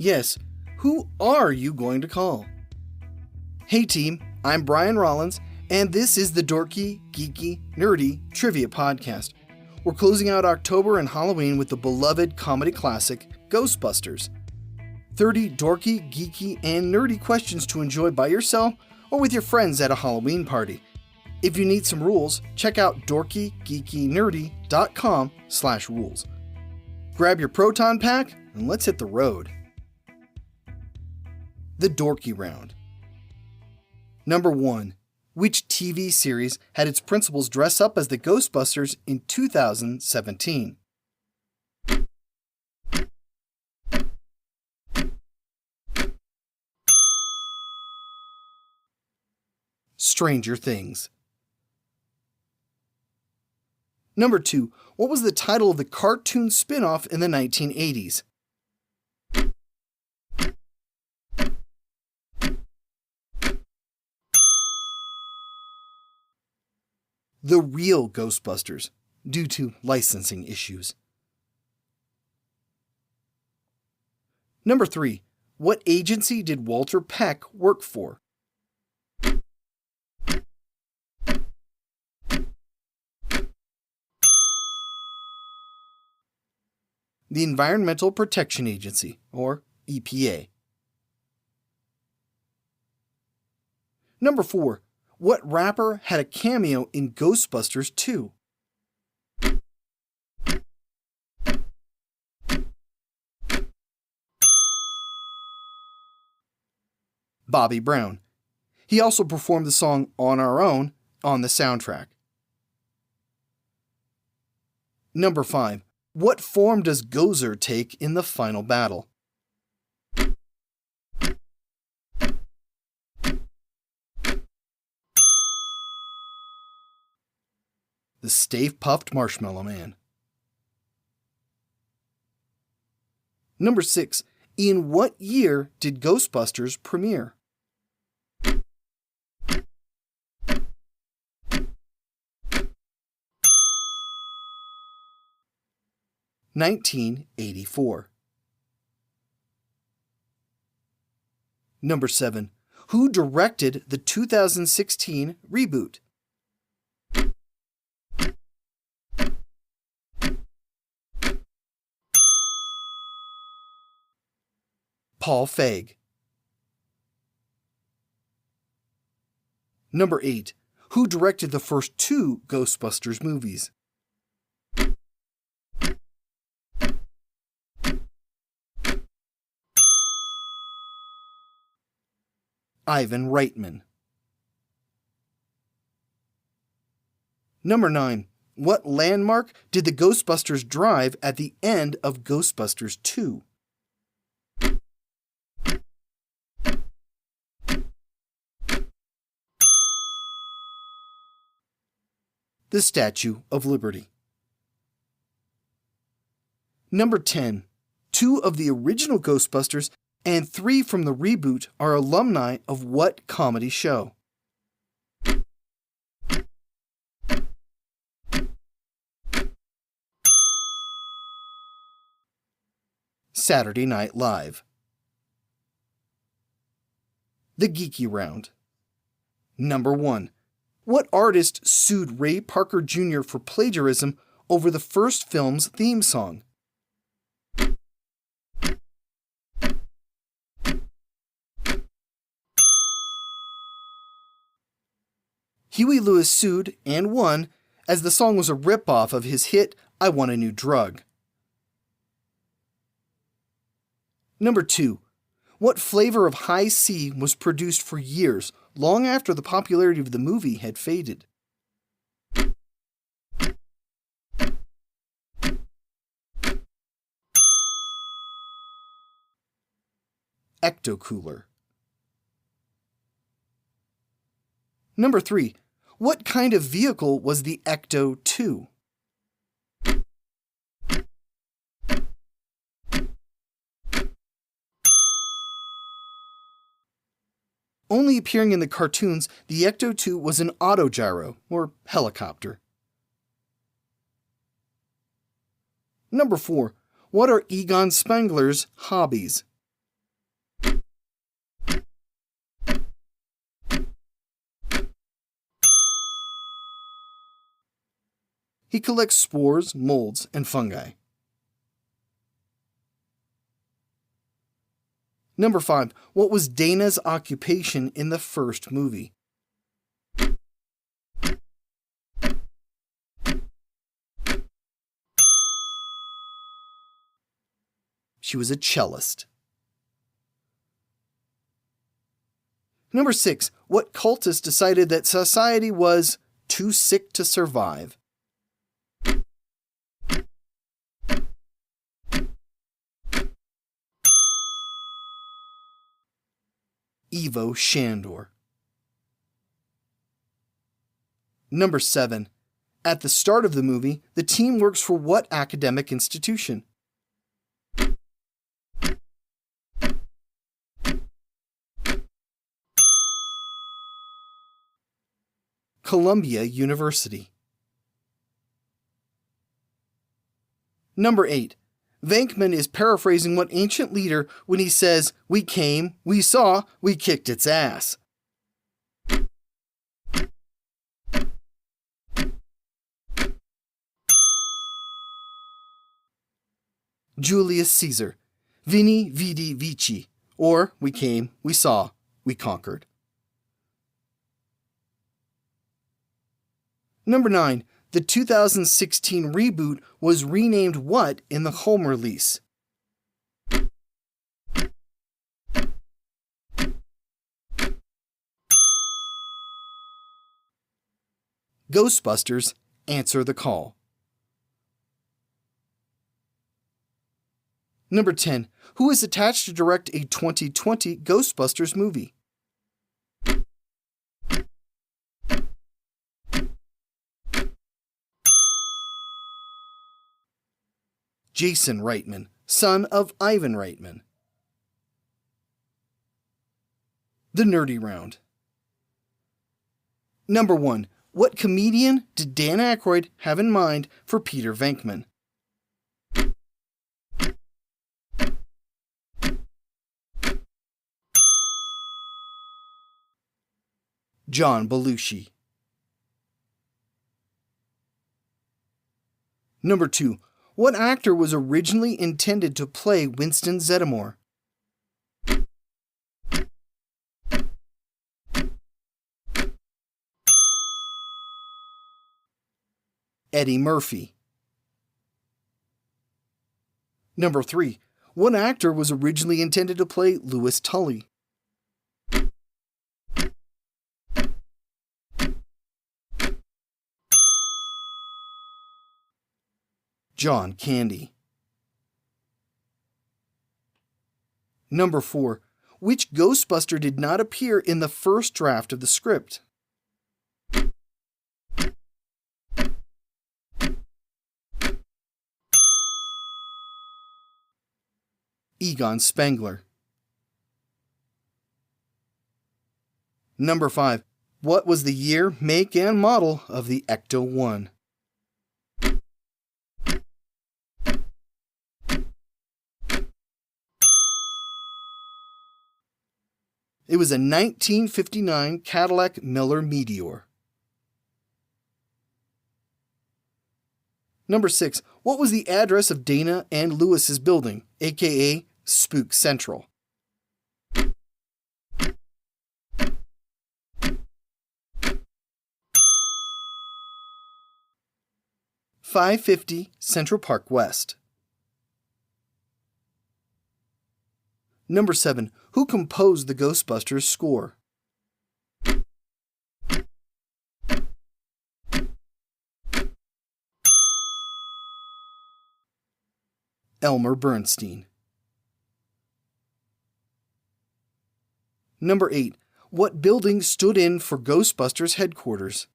Yes, who are you going to call? Hey team, I'm Brian Rollins, and this is the Dorky, Geeky, Nerdy Trivia Podcast. We're closing out October and Halloween with the beloved comedy classic, Ghostbusters. 30 dorky, geeky, and nerdy questions to enjoy by yourself or with your friends at a Halloween party. If you need some rules, check out dorkygeekynerdy.com/rules. Grab your proton pack and let's hit the road. The Dorky Round. Number 1. Which TV series had its principals dress up as the Ghostbusters in 2017? Stranger Things. Number 2. What was the title of the cartoon spin-off in the 1980s? The Real Ghostbusters, due to licensing issues. Number 3. What agency did Walter Peck work for? The Environmental Protection Agency, or EPA. Number 4. What rapper had a cameo in Ghostbusters 2? Bobby Brown. He also performed the song On Our Own on the soundtrack. Number 5. What form does Gozer take in the final battle? The Stay-Puft Marshmallow Man. Number 6. In what year did Ghostbusters premiere? (1984). Number 7. Who directed the 2016 reboot? Paul Feig. Number 8. Who directed the first 2 Ghostbusters movies? Ivan Reitman. Number 9. What landmark did the Ghostbusters drive at the end of Ghostbusters 2? The Statue of Liberty. Number 10. 2 of the original Ghostbusters and 3 from the reboot are alumni of what comedy show? Saturday Night Live. The Geeky Round. Number 1. What artist sued Ray Parker Jr. for plagiarism over the first film's theme song? Huey Lewis sued and won, as the song was a ripoff of his hit I Want a New Drug. Number 2. What flavor of High C was produced for years, long after the popularity of the movie had faded? Ecto-Cooler. Number 3. What kind of vehicle was the Ecto-2? Only appearing in the cartoons, the Ecto-2 was an autogyro, or helicopter. Number 4. What are Egon Spangler's hobbies? He collects spores, molds, and fungi. Number 5. What was Dana's occupation in the first movie? She was a cellist. Number 6. What cultist decided that society was too sick to survive? Ivo Shandor. Number 7. At the start of the movie, the team works for what academic institution? Columbia University. Number 8. Venkman is paraphrasing what ancient leader when he says, "We came, we saw, we kicked its ass." Julius Caesar. Vini, vidi, vici. Or, we came, we saw, we conquered. Number 9. The 2016 reboot was renamed what in the home release? Ghostbusters Answer the Call. Number 10. Who is attached to direct a 2020 Ghostbusters movie? Jason Reitman, son of Ivan Reitman. The Nerdy Round. Number 1. What comedian did Dan Aykroyd have in mind for Peter Venkman? John Belushi. Number 2. What actor was originally intended to play Winston Zeddemore? Eddie Murphy. Number 3. What actor was originally intended to play Louis Tully? John Candy. Number 4. Which Ghostbuster did not appear in the first draft of the script? Egon Spangler. Number 5. What was the year, make, and model of the Ecto-1? It was a 1959 Cadillac Miller Meteor. Number 6. What was the address of Dana and Lewis's building, aka Spook Central? 550 Central Park West. Number 7. Who composed the Ghostbusters score? Elmer Bernstein. Number 8. What building stood in for Ghostbusters headquarters?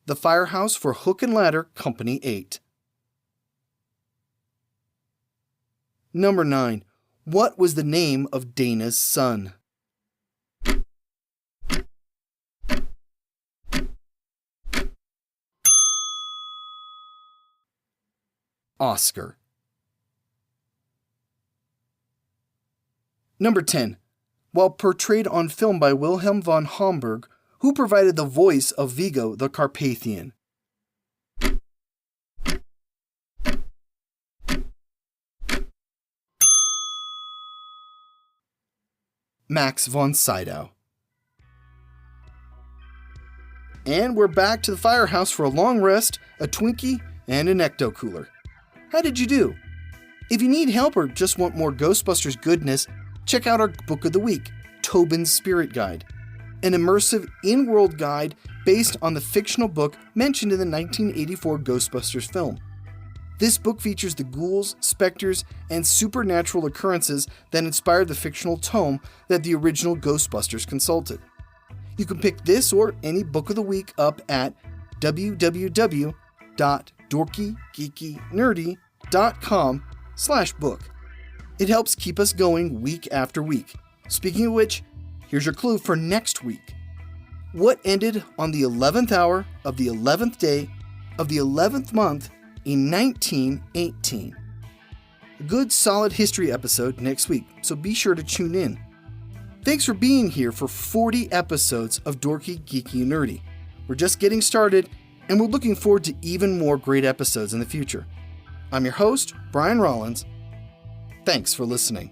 The Firehouse for Hook and Ladder Company 8. Number 9. What was the name of Dana's son? Oscar. Number 10. While portrayed on film by Wilhelm von Homburg, who provided the voice of Vigo the Carpathian? Max von Sydow. And we're back to the firehouse for a long rest, a Twinkie, and an Ecto Cooler. How did you do? If you need help or just want more Ghostbusters goodness, check out our Book of the Week, Tobin's Spirit Guide, an immersive in-world guide based on the fictional book mentioned in the 1984 Ghostbusters film. This book features the ghouls, specters, and supernatural occurrences that inspired the fictional tome that the original Ghostbusters consulted. You can pick this or any Book of the Week up at www.dorkygeekynerdy.com/book. It helps keep us going week after week. Speaking of which, here's your clue for next week. What ended on the 11th hour of the 11th day of the 11th month in 1918? A good solid history episode next week, so be sure to tune in. Thanks for being here for 40 episodes of Dorky, Geeky, Nerdy. We're just getting started, and we're looking forward to even more great episodes in the future. I'm your host, Brian Rollins. Thanks for listening.